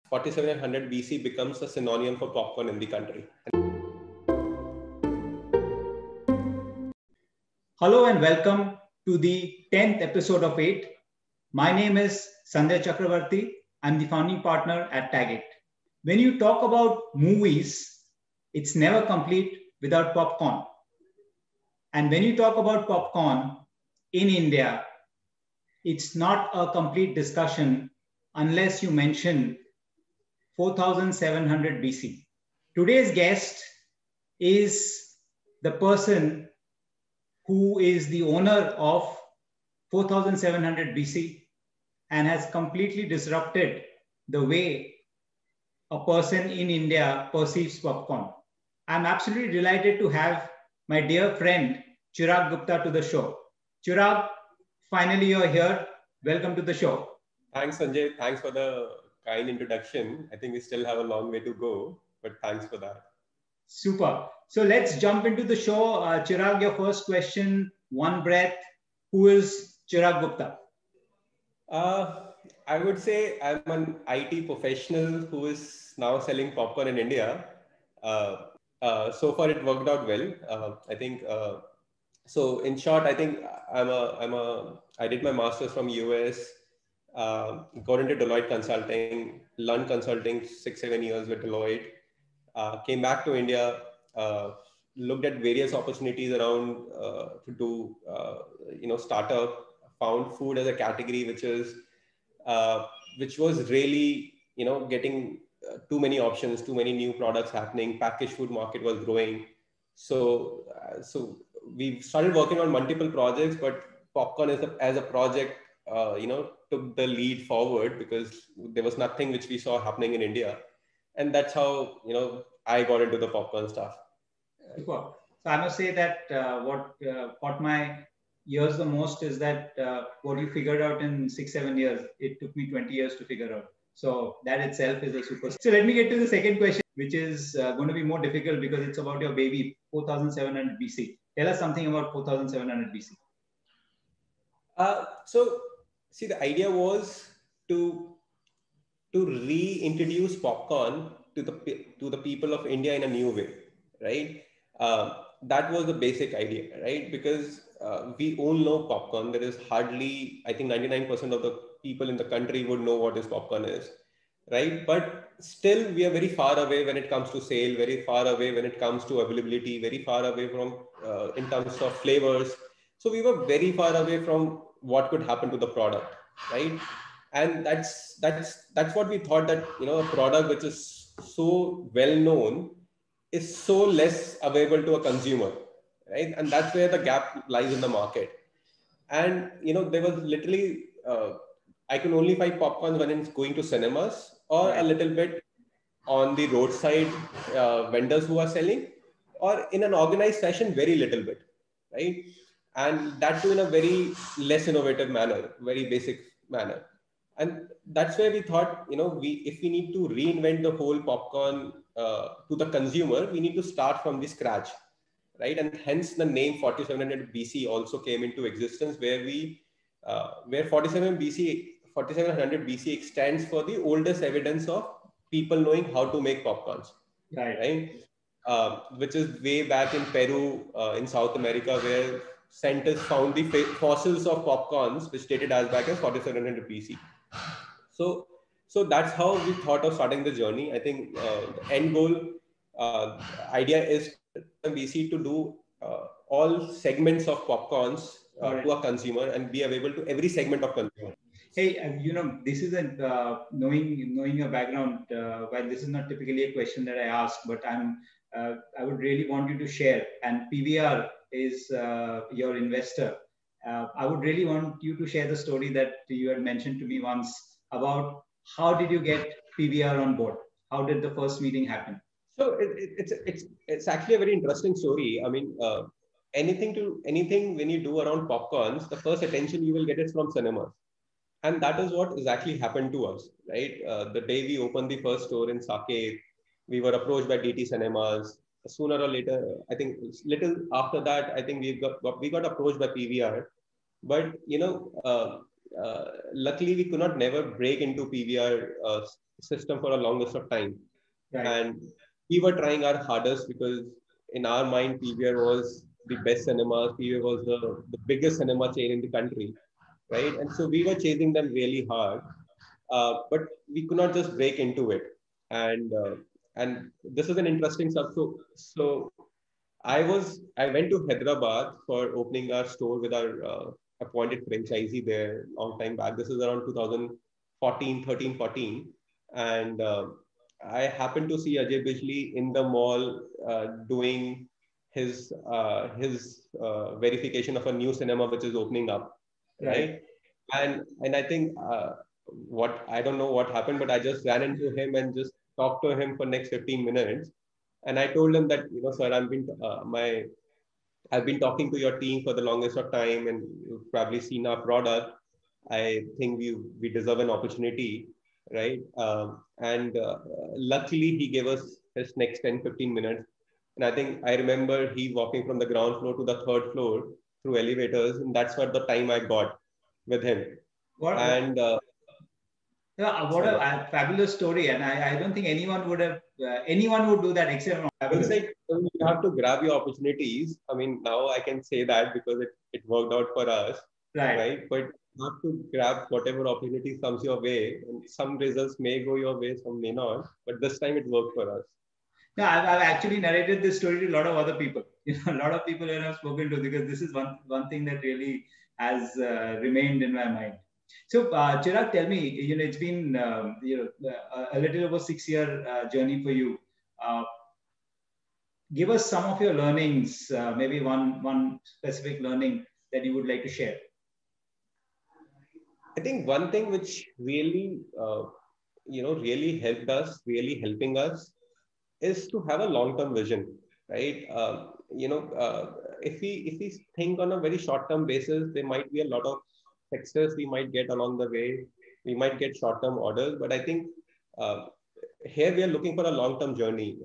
4700 BC becomes a synonym for popcorn in the country. Hello and welcome to the 10th episode of 8. My name is Sandhya Chakravarti. I'm the founding partner at Tagit. When you talk about movies, it's never complete without popcorn. And when you talk about popcorn in India, it's not a complete discussion unless you mention 4700 BC. Today's guest is the person who is the owner of 4700 BC and has completely disrupted the way a person in India perceives popcorn. I'm absolutely delighted to have my dear friend Chirag Gupta to the show. Chirag, finally you're here. Welcome to the show. Thanks, Sanjay. Thanks for the kind introduction. I think we still have a long way to go, but thanks for that. Super. So let's jump into the show. Chirag, your first question, one breath. Who is Chirag Gupta? I would say I'm an IT professional who is now selling popcorn in India. So far, it worked out well. I think. So in short, I think I did my master's from US. Got into Deloitte Consulting, learned consulting 6-7 years with Deloitte. Came back to India, looked at various opportunities around to do, startup. Found food as a category, which was really, getting too many options, too many new products happening. Packaged food market was growing, so we started working on multiple projects, but popcorn as a project, took the lead forward because there was nothing which we saw happening in India. And that's how, I got into the popcorn stuff. Super. So I must say that what caught my ears the most is that what you figured out in 6-7 years, it took me 20 years to figure out. So that itself is a super. So let me get to the second question, which is going to be more difficult because it's about your baby, 4700 BC. Tell us something about 4700 BC. So see, the idea was to reintroduce popcorn to the people of India in a new way, right? That was the basic idea, right? Because we all know popcorn. There is hardly, I think 99% of the people in the country would know what is popcorn is, right? But still, we are very far away when it comes to sale, very far away when it comes to availability, very far away from in terms of flavors. So we were very far away from what could happen to the product, right? And that's what we thought, that a product which is so well known is so less available to a consumer, right? And that's where the gap lies in the market. And there was literally I could only find popcorn when it's going to cinemas, or a little bit on the roadside vendors who are selling, or in an organized fashion, very little bit, right? And that too in a very less innovative manner, very basic manner. And that's where we thought, if we need to reinvent the whole popcorn to the consumer, we need to start from the scratch, right? And hence the name 4700 BC also came into existence, where 4700 BC stands for the oldest evidence of people knowing how to make popcorns, right? Which is way back in Peru, in South America, where scientists found the fossils of popcorns, which dated as back as 4700 BC. So that's how we thought of starting the journey. I think the end goal, idea is BC to do all segments of popcorns to a consumer and be available to every segment of consumer. Hey, this is knowing your background. While this is not typically a question that I ask, but I would really want you to share. And PVR is your investor. I would really want you to share the story that you had mentioned to me once about how did you get PVR on board? How did the first meeting happen? So it's actually a very interesting story. I mean, anything when you do around popcorns, the first attention you will get is from cinemas. And that is what exactly happened to us, right? The day we opened the first store in Saket, we were approached by DT Cinemas. Sooner or later, I think little after that, I think we got approached by PVR. But luckily we could not never break into PVR system for a longest of time. Right. And we were trying our hardest because in our mind, PVR was the best cinema. PVR was the biggest cinema chain in the country, right? And so we were chasing them really hard, but we could not just break into it. And this is an interesting stuff. So I went to Hyderabad for opening our store with our appointed franchisee there long time back. This is around 2014, 13, 14. And I happened to see Ajay Bijli in the mall doing his verification of a new cinema which is opening up, right? And I think what I don't know what happened, but I just ran into him and just talked to him for next 15 minutes. And I told him that, sir, I've been talking to your team for the longest of time, and you've probably seen our product. I think we deserve an opportunity, right? And luckily, he gave us his next 10-15 minutes. And I think I remember he walking from the ground floor to the third floor through elevators, and that's what the time I got with him. And yeah, what a fabulous story, and I don't think anyone would do that except fabulous. It's like you have to grab your opportunities. I mean, now I can say that because it worked out for us, right? But you have to grab whatever opportunity comes your way, and some results may go your way, some may not. But this time it worked for us. No, I've actually narrated this story to a lot of other people. A lot of people that I've spoken to, because this is one thing that really has remained in my mind. So, Chirag, tell me, it's been a little over 6-year journey for you. Give us some of your learnings, maybe one specific learning that you would like to share. I think one thing which really, really helped us, really helping us, is to have a long-term vision, right? If we think on a very short-term basis, there might be a lot of success we might get along the way. We might get short-term orders, but I think here we are looking for a long-term journey.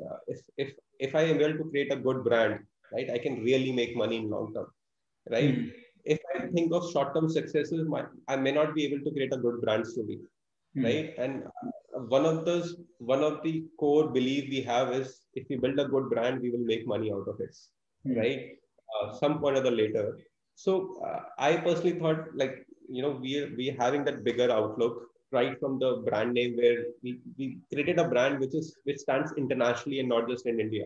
If I am able to create a good brand, right, I can really make money in long term, right? If I think of short-term successes, I may not be able to create a good brand story, right? And one of the core belief we have is if we build a good brand, we will make money out of it, right? Some point or the later. So I personally thought, like, we're having that bigger outlook right from the brand name, where we created a brand which stands internationally and not just in India,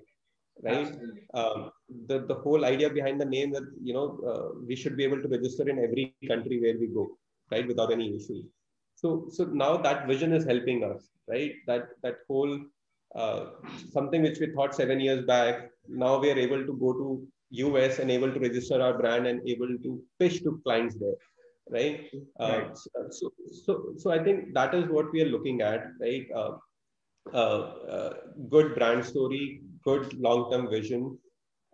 right? The whole idea behind the name that we should be able to register in every country where we go, right, without any issue. So now that vision is helping us, right? That whole something which we thought 7 years back, now we are able to go to US and able to register our brand and able to pitch to clients there, right? So I think that is what we are looking at, right? Good brand story, good long-term vision.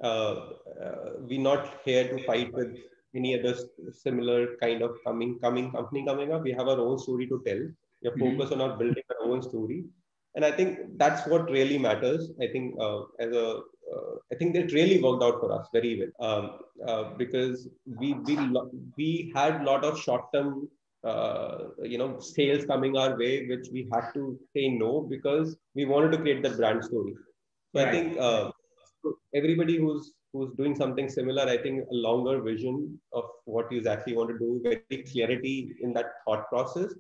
We're not here to fight with any other similar kind of coming company coming up. We have our own story to tell. We are focused on our building our own story, and I think that's what really matters. I think I think that really worked out for us very well, because we had a lot of short-term sales coming our way, which we had to say no because we wanted to create that brand story. So I think everybody who's doing something similar, I think a longer vision of what you exactly want to do, very clarity in that thought process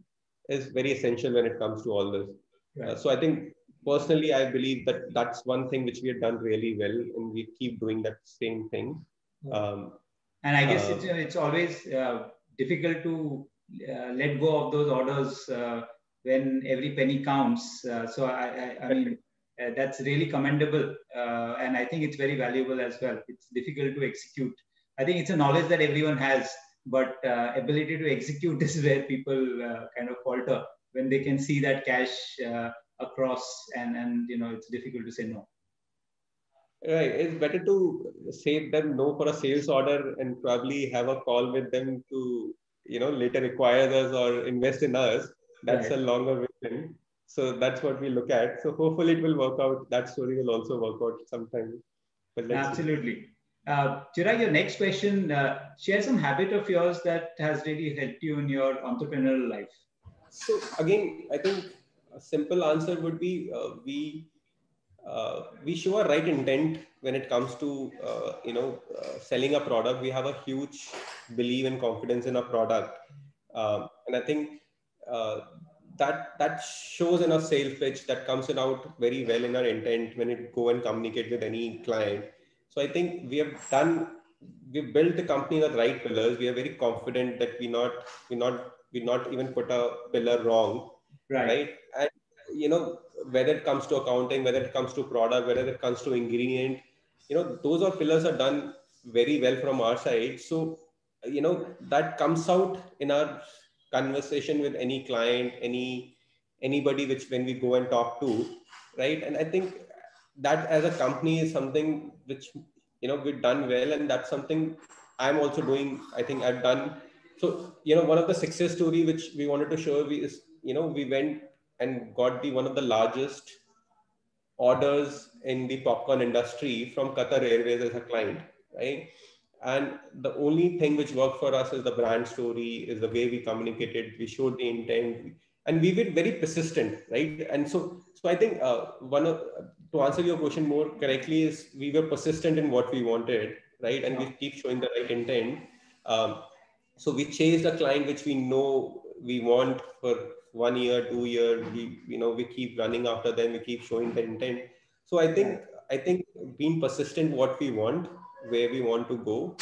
is very essential when it comes to all this. So I think personally, I believe that that's one thing which we have done really well, and we keep doing that same thing. And I guess it's always difficult to let go of those orders when every penny counts. So I mean, that's really commendable, and I think it's very valuable as well. It's difficult to execute. I think it's a knowledge that everyone has, but ability to execute is where people kind of falter when they can see that cash across, and it's difficult to say no. Right. It's better to say them no for a sales order and probably have a call with them to later acquire us or invest in us. That's a longer vision. So that's what we look at. So hopefully it will work out. That story will also work out sometime. Absolutely. Chirag, your next question, share some habit of yours that has really helped you in your entrepreneurial life. So again, I think A simple answer would be we show a right intent when it comes to selling a product. We have a huge belief and confidence in a product, and I think uh, that shows in our sales pitch, that comes out very well in our intent when it go and communicate with any client. So I think we built the company on the right pillars. We are very confident that we not even put a pillar wrong, Right. right? And whether it comes to accounting, whether it comes to product, whether it comes to ingredient, those are pillars are done very well from our side. So that comes out in our conversation with any client, anybody which when we go and talk to, right? And I think that as a company is something which we've done well, and that's something I'm also doing. I think I've done. So one of the success story which we wanted to show is we went and got the one of the largest orders in the popcorn industry from Qatar Airways as a client, right? And the only thing which worked for us is the brand story, is the way we communicated, we showed the intent, and we were very persistent, right? And so I think to answer your question more correctly is we were persistent in what we wanted, right? And we keep showing the right intent. Um, so we chased a client which we know we want for 1 year, 2 year. We keep running after them. We keep showing the intent. So I think being persistent, what we want, where we want to go,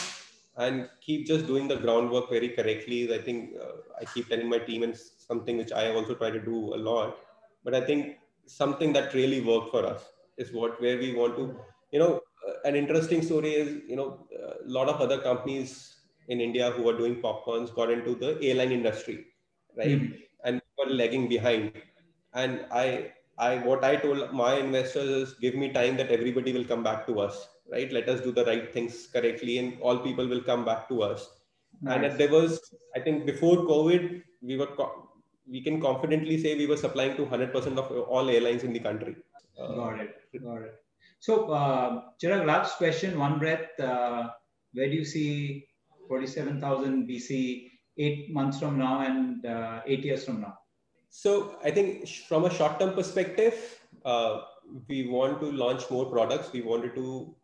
and keep just doing the groundwork very correctly. I think I keep telling my team, and something which I also try to do a lot. But I think something that really worked for us is where we want to. An interesting story is a lot of other companies in India who are doing popcorns got into the airline industry, right? Mm-hmm. And were lagging behind. And what I told my investors is, give me time, that everybody will come back to us, right? Let us do the right things correctly, and all people will come back to us. And Nice. there was, I think, before COVID, we can confidently say we were supplying to 100% of all airlines in the country. Got it. Got it. So, Chirag, last question, one breath. Where do you see 47,000 BC 8 months from now and 8 years from now? So I think from a short-term perspective, we want to launch more products. We wanted to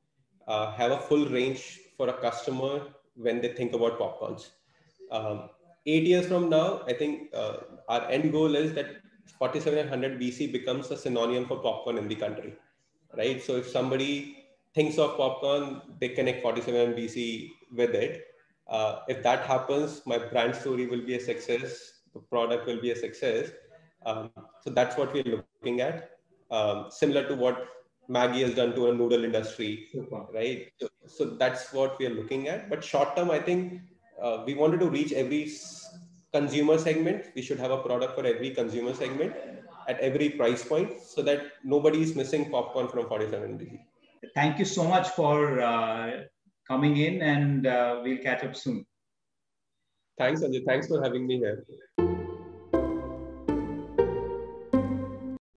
have a full range for a customer when they think about popcorns. 8 years from now, I think our end goal is that 4700 BC becomes a synonym for popcorn in the country, right? So if somebody thinks of popcorn, they connect 47 BC with it. If that happens, my brand story will be a success. The product will be a success. So that's what we're looking at. Similar to what Maggie has done to a noodle industry, Super. right? So that's what we are looking at. But short term, I think we wanted to reach every consumer segment. We should have a product for every consumer segment at every price point, so that nobody is missing popcorn from 47 BC. Thank you so much for coming in, and we'll catch up soon. Thanks, Sanjay. Thanks for having me here.